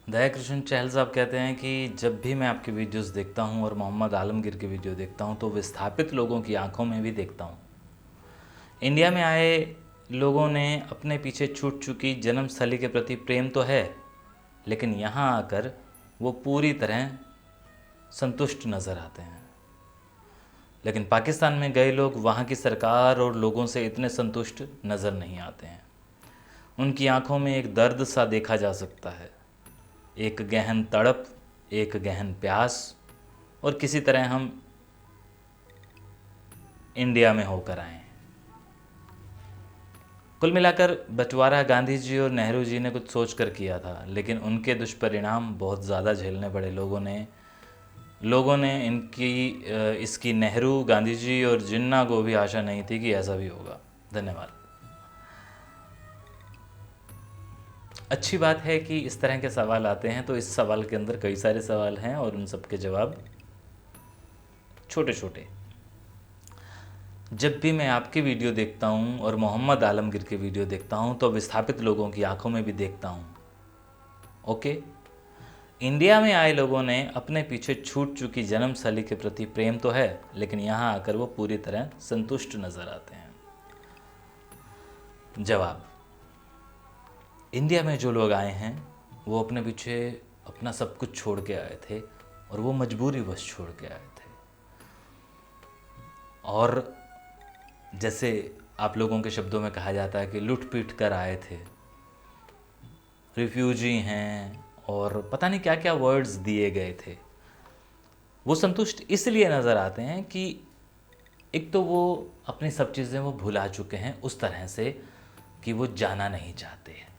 दयाकृष्ण चहल साहब कहते हैं कि जब भी मैं आपकी वीडियोस देखता हूं और मोहम्मद आलमगीर की वीडियो देखता हूं तो विस्थापित लोगों की आंखों में भी देखता हूं। इंडिया में आए लोगों ने अपने पीछे छूट चुकी जन्मस्थली के प्रति प्रेम तो है, लेकिन यहाँ आकर वो पूरी तरह संतुष्ट नज़र आते हैं। लेकिन पाकिस्तान में गए लोग वहाँ की सरकार और लोगों से इतने संतुष्ट नज़र नहीं आते हैं। उनकी आंखों में एक दर्द सा देखा जा सकता है, एक गहन तड़प, एक गहन प्यास, और किसी तरह हम इंडिया में होकर आए। कुल मिलाकर बंटवारा गांधी जी और नेहरू जी ने कुछ सोच कर किया था, लेकिन उनके दुष्परिणाम बहुत ज़्यादा झेलने पड़े लोगों ने इसकी नेहरू, गांधी जी और जिन्ना को भी आशा नहीं थी कि ऐसा भी होगा। धन्यवाद। अच्छी बात है कि इस तरह के सवाल आते हैं, तो इस सवाल के अंदर कई सारे सवाल हैं और उन सब के जवाब छोटे छोटे। जब भी मैं आपकी वीडियो देखता हूं और मोहम्मद आलमगीर की वीडियो देखता हूं तो विस्थापित लोगों की आंखों में भी देखता हूं। ओके, इंडिया में आए लोगों ने अपने पीछे छूट चुकी जन्मस्थली के प्रति प्रेम तो है, लेकिन यहाँ आकर वो पूरी तरह संतुष्ट नजर आते हैं। जवाब, इंडिया में जो लोग आए हैं वो अपने पीछे अपना सब कुछ छोड़ के आए थे, और वो मजबूरी बस छोड़ के आए थे। और जैसे आप लोगों के शब्दों में कहा जाता है कि लुट पीट कर आए थे, रिफ्यूजी हैं, और पता नहीं क्या क्या वर्ड्स दिए गए थे। वो संतुष्ट इसलिए नज़र आते हैं कि एक तो वो अपनी सब चीज़ें वो भुला चुके हैं उस तरह से कि वो जाना नहीं चाहते हैं।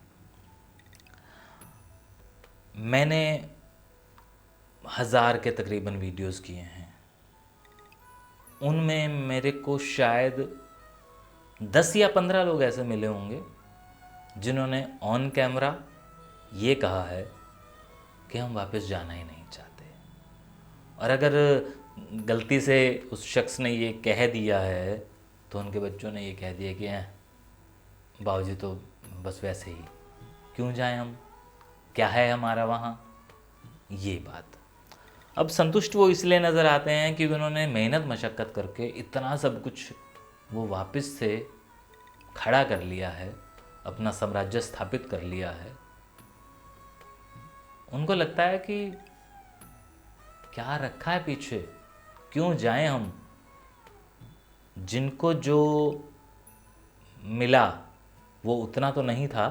मैंने 1000 के तकरीबन वीडियोस किए हैं, उनमें मेरे को शायद 10 या 15 लोग ऐसे मिले होंगे जिन्होंने ऑन कैमरा ये कहा है कि हम वापस जाना ही नहीं चाहते। और अगर गलती से उस शख्स ने ये कह दिया है तो उनके बच्चों ने ये कह दिया कि बाबूजी तो बस वैसे ही, क्यों जाएं हम, क्या है हमारा वहाँ, ये बात। अब संतुष्ट वो इसलिए नज़र आते हैं कि उन्होंने मेहनत मशक्क़त करके इतना सब कुछ वो वापस से खड़ा कर लिया है, अपना साम्राज्य स्थापित कर लिया है। उनको लगता है कि क्या रखा है पीछे, क्यों जाएं हम। जिनको जो मिला वो उतना तो नहीं था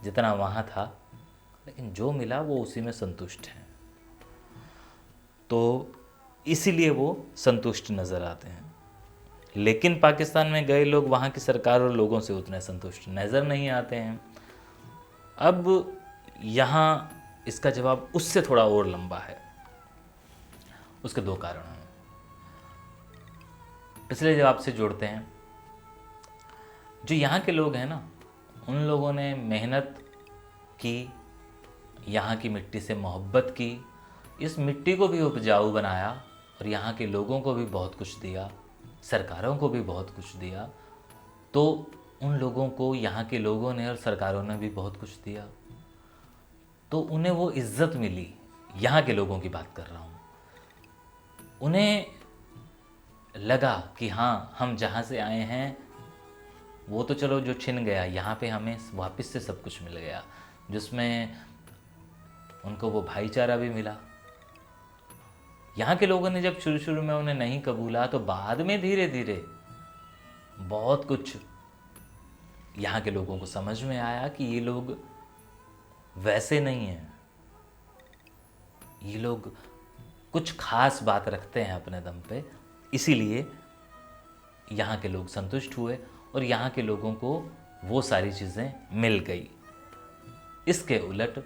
जितना वहाँ था, लेकिन जो मिला वो उसी में संतुष्ट हैं, तो इसीलिए वो संतुष्ट नज़र आते हैं। लेकिन पाकिस्तान में गए लोग वहाँ की सरकार और लोगों से उतने संतुष्ट नज़र नहीं आते हैं। अब यहाँ इसका जवाब उससे थोड़ा और लंबा है। उसके दो कारण हैं, पिछले जवाब से जोड़ते हैं। जो यहाँ के लोग हैं ना, उन लोगों ने मेहनत की, यहाँ की मिट्टी से मोहब्बत की, इस मिट्टी को भी उपजाऊ बनाया, और यहाँ के लोगों को भी बहुत कुछ दिया, सरकारों को भी बहुत कुछ दिया। तो उन लोगों को यहाँ के लोगों ने और सरकारों ने भी बहुत कुछ दिया, तो उन्हें वो इज्जत मिली। यहाँ के लोगों की बात कर रहा हूँ। उन्हें लगा कि हाँ, हम जहाँ से आए हैं वो तो चलो जो छिन गया, यहाँ पे हमें वापस से सब कुछ मिल गया, जिसमें उनको वो भाईचारा भी मिला। यहाँ के लोगों ने जब शुरू शुरू में उन्हें नहीं कबूला, तो बाद में धीरे धीरे बहुत कुछ यहाँ के लोगों को समझ में आया कि ये लोग वैसे नहीं हैं, ये लोग कुछ खास बात रखते हैं अपने दम पे। इसीलिए यहाँ के लोग संतुष्ट हुए और यहाँ के लोगों को वो सारी चीज़ें मिल गई। इसके उलट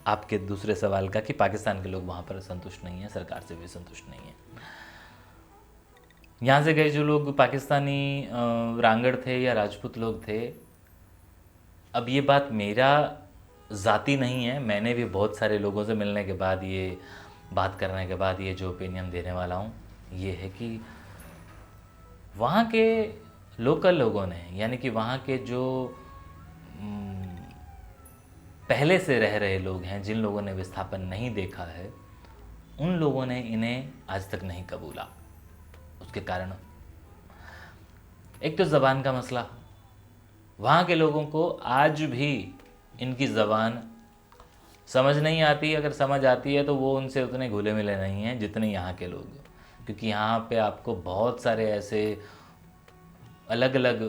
आपके दूसरे सवाल का कि पाकिस्तान के लोग वहाँ पर संतुष्ट नहीं हैं, सरकार से भी संतुष्ट नहीं हैं। यहाँ से गए जो लोग पाकिस्तानी रांगड़ थे या राजपूत लोग थे, अब ये बात मेरा ज़ाती नहीं है, मैंने भी बहुत सारे लोगों से मिलने के बाद, ये बात करने के बाद ये जो ओपिनियन देने वाला हूँ ये है कि वहाँ के लोकल लोगों ने, यानी कि वहाँ के जो पहले से रह रहे लोग हैं, जिन लोगों ने विस्थापन नहीं देखा है, उन लोगों ने इन्हें आज तक नहीं कबूला। उसके कारण एक तो ज़बान का मसला, वहाँ के लोगों को आज भी इनकी ज़बान समझ नहीं आती। अगर समझ आती है तो वो उनसे उतने घुले मिले नहीं हैं जितने यहाँ के लोग, क्योंकि यहाँ पे आपको बहुत सारे ऐसे अलग अलग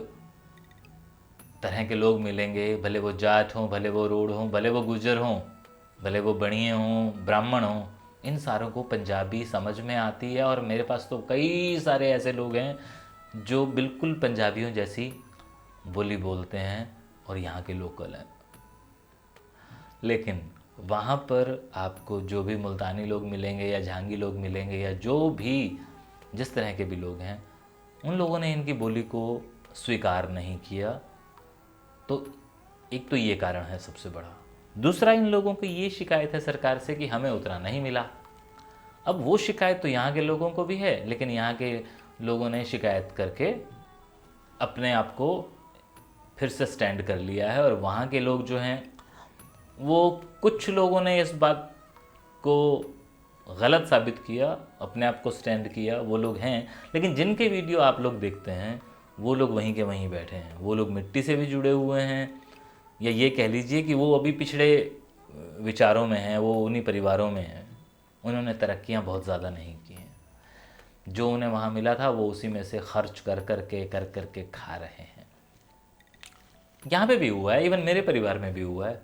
तरह के लोग मिलेंगे, भले वो जाट हों, भले वो रोड हों, भले वो गुजर हों, भले वो बनिए हों, ब्राह्मण हों, इन सारों को पंजाबी समझ में आती है। और मेरे पास तो कई सारे ऐसे लोग हैं जो बिल्कुल पंजाबियों जैसी बोली बोलते हैं और यहाँ के लोकल हैं। लेकिन वहाँ पर आपको जो भी मुल्तानी लोग मिलेंगे या झांगी लोग मिलेंगे या जो भी जिस तरह के भी लोग हैं, उन लोगों ने इनकी बोली को स्वीकार नहीं किया। तो एक तो ये कारण है सबसे बड़ा। दूसरा, इन लोगों की ये शिकायत है सरकार से कि हमें उतना नहीं मिला। अब वो शिकायत तो यहाँ के लोगों को भी है, लेकिन यहाँ के लोगों ने शिकायत करके अपने आप को फिर से स्टैंड कर लिया है। और वहाँ के लोग जो हैं, वो कुछ लोगों ने इस बात को गलत साबित किया, अपने आप को स्टैंड किया, वो लोग हैं। लेकिन जिनके वीडियो आप लोग देखते हैं, वो लोग वहीं के वहीं बैठे हैं। वो लोग मिट्टी से भी जुड़े हुए हैं, या ये कह लीजिए कि वो अभी पिछड़े विचारों में हैं, वो उन्हीं परिवारों में हैं। उन्होंने तरक्कियां बहुत ज़्यादा नहीं की हैं। जो उन्हें वहाँ मिला था वो उसी में से खर्च कर करके खा रहे हैं। यहाँ पे भी हुआ है, इवन मेरे परिवार में भी हुआ है।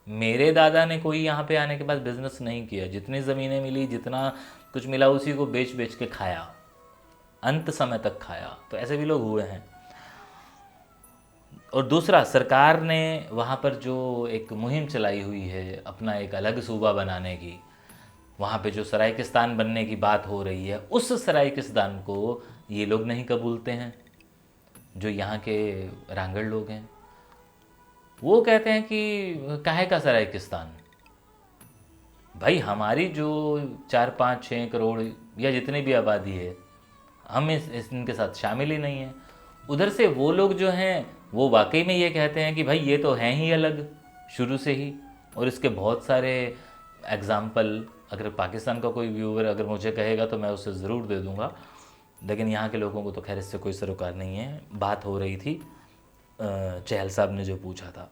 मेरे दादा ने कोई यहाँ पे आने के बाद बिजनेस नहीं किया। जितनी ज़मीनें मिली, जितना कुछ मिला, उसी को बेच बेच के खाया, अंत समय तक खाया। तो ऐसे भी लोग हुए हैं। और दूसरा, सरकार ने वहाँ पर जो एक मुहिम चलाई हुई है अपना एक अलग सूबा बनाने की, वहाँ पे जो सरायकिस्तान बनने की बात हो रही है, उस सरायकिस्तान को ये लोग नहीं कबूलते हैं। जो यहाँ के रांगड़ लोग हैं, वो कहते हैं कि काहे का सरायकिस्तान भाई, हमारी जो 4-5-6 करोड़ या जितनी भी आबादी है, हम इनके साथ शामिल ही नहीं है। उधर से वो लोग जो हैं, वो वाकई में ये कहते हैं कि भाई ये तो हैं ही अलग शुरू से ही। और इसके बहुत सारे एग्ज़ाम्पल, अगर पाकिस्तान का कोई व्यूअर अगर मुझे कहेगा तो मैं उसे ज़रूर दे दूँगा। लेकिन यहाँ के लोगों को तो खैर इससे कोई सरोकार नहीं है। बात हो रही थी, चहल साहब ने जो पूछा था,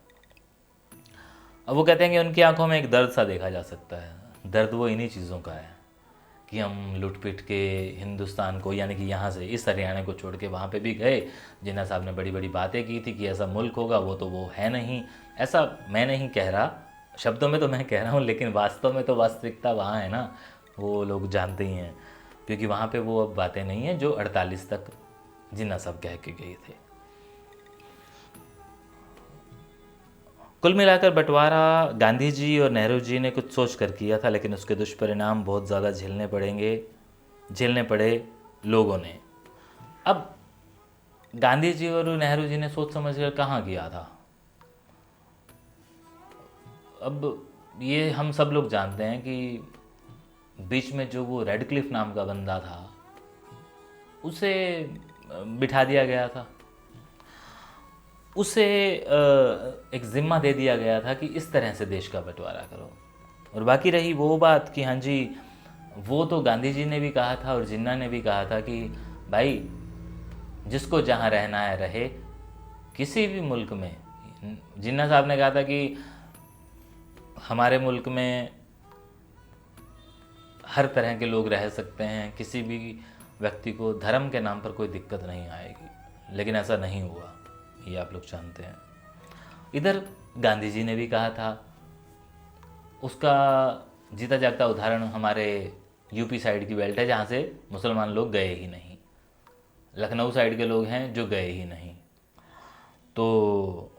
अब वो कहते हैं कि उनकी आंखों में एक दर्द सा देखा जा सकता है। दर्द वो इन्हीं चीज़ों का है कि हम लुट पिट के हिंदुस्तान को, यानी कि यहाँ से इस हरियाणा को छोड़ के वहाँ पे भी गए। जिन्ना साहब ने बड़ी बड़ी बातें की थी कि ऐसा मुल्क होगा, वो तो वो है नहीं। ऐसा मैं नहीं कह रहा, शब्दों में तो मैं कह रहा हूँ, लेकिन वास्तव में तो वास्तविकता वहाँ है ना, वो लोग जानते ही हैं। क्योंकि वहाँ पे वो अब बातें नहीं हैं जो 48 तक जिन्ना साहब कह के गए थे। कुल मिलाकर बंटवारा गांधी जी और नेहरू जी ने कुछ सोच कर किया था, लेकिन उसके दुष्परिणाम बहुत ज़्यादा झेलने पड़े लोगों ने। अब गांधी जी और नेहरू जी ने सोच समझ कर कहाँ किया था। अब ये हम सब लोग जानते हैं कि बीच में जो वो रेडक्लिफ नाम का बंदा था, उसे बिठा दिया गया था। उसे एक ज़िम्मा दे दिया गया था कि इस तरह से देश का बंटवारा करो। और बाकी रही वो बात कि हाँ जी, वो तो गांधी जी ने भी कहा था और जिन्ना ने भी कहा था कि भाई जिसको जहाँ रहना है रहे, किसी भी मुल्क में। जिन्ना साहब ने कहा था कि हमारे मुल्क में हर तरह के लोग रह सकते हैं, किसी भी व्यक्ति को धर्म के नाम पर कोई दिक्कत नहीं आएगी। लेकिन ऐसा नहीं हुआ, ये आप लोग जानते हैं। इधर गांधी जी ने भी कहा था, उसका जीता जागता उदाहरण हमारे यूपी साइड की बेल्ट है, जहाँ से मुसलमान लोग गए ही नहीं। लखनऊ साइड के लोग हैं जो गए ही नहीं। तो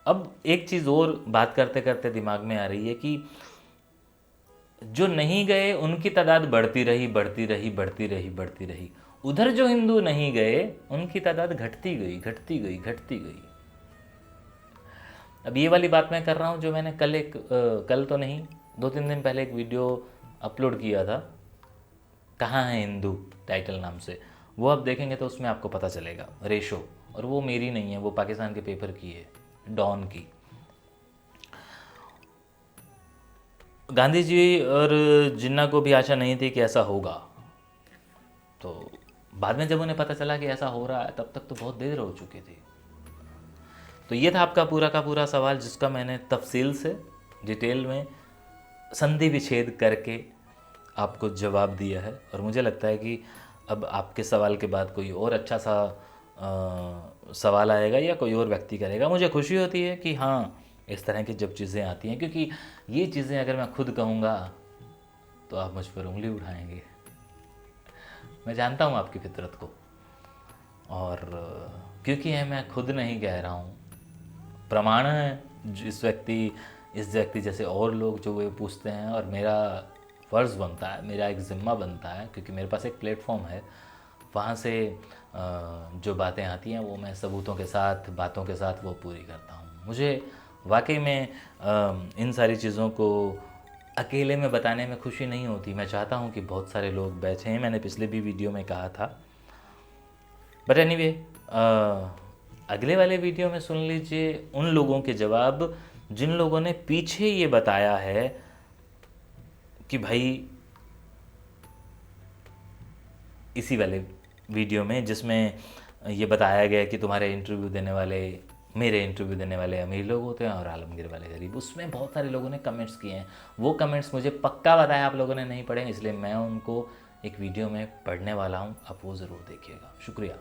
अब एक चीज़ और बात करते करते दिमाग में आ रही है कि जो नहीं गए उनकी तादाद बढ़ती रही। उधर जो हिंदू नहीं गए उनकी तादाद घटती गई। अब ये वाली बात मैं कर रहा हूँ जो मैंने कल तो नहीं, 2-3 दिन पहले एक वीडियो अपलोड किया था, कहाँ है हिंदू टाइटल नाम से। वो आप देखेंगे तो उसमें आपको पता चलेगा रेशो। और वो मेरी नहीं है, वो पाकिस्तान के पेपर की है, डॉन की। गांधी जी और जिन्ना को भी आशा नहीं थी कि ऐसा होगा, तो बाद में जब उन्हें पता चला कि ऐसा हो रहा है तब तक तो बहुत देर हो चुकी थी। तो ये था आपका पूरा का पूरा सवाल, जिसका मैंने तफसील से डिटेल में संधि विच्छेद करके आपको जवाब दिया है। और मुझे लगता है कि अब आपके सवाल के बाद कोई और अच्छा सा सवाल आएगा या कोई और व्यक्ति करेगा। मुझे खुशी होती है कि हाँ, इस तरह की जब चीज़ें आती हैं, क्योंकि ये चीज़ें अगर मैं खुद कहूँगा तो आप मुझ पर उंगली उठाएंगे। मैं जानता हूँ आपकी फितरत को, और क्योंकि है मैं खुद नहीं कह रहा हूँ, प्रमाण है इस व्यक्ति जैसे और लोग जो वो पूछते हैं, और मेरा फ़र्ज़ बनता है, मेरा एक ज़िम्मा बनता है, क्योंकि मेरे पास एक प्लेटफॉर्म है, वहाँ से जो बातें आती हैं वो मैं सबूतों के साथ, बातों के साथ वो पूरी करता हूँ। मुझे वाकई में इन सारी चीज़ों को अकेले में बताने में खुशी नहीं होती। मैं चाहता हूँ कि बहुत सारे लोग बैठे हैं, मैंने पिछले भी वीडियो में कहा था। बट एनीवे, अगले वाले वीडियो में सुन लीजिए उन लोगों के जवाब जिन लोगों ने पीछे ये बताया है कि भाई, इसी वाले वीडियो में जिसमें ये बताया गया कि तुम्हारे इंटरव्यू देने वाले, मेरे इंटरव्यू देने वाले अमीर लोग होते हैं और आलमगीर वाले गरीब, उसमें बहुत सारे लोगों ने कमेंट्स किए हैं। वो कमेंट्स मुझे पक्का बताया आप लोगों ने नहीं पढ़े, इसलिए मैं उनको एक वीडियो में पढ़ने वाला हूँ, आप वो ज़रूर देखिएगा। शुक्रिया।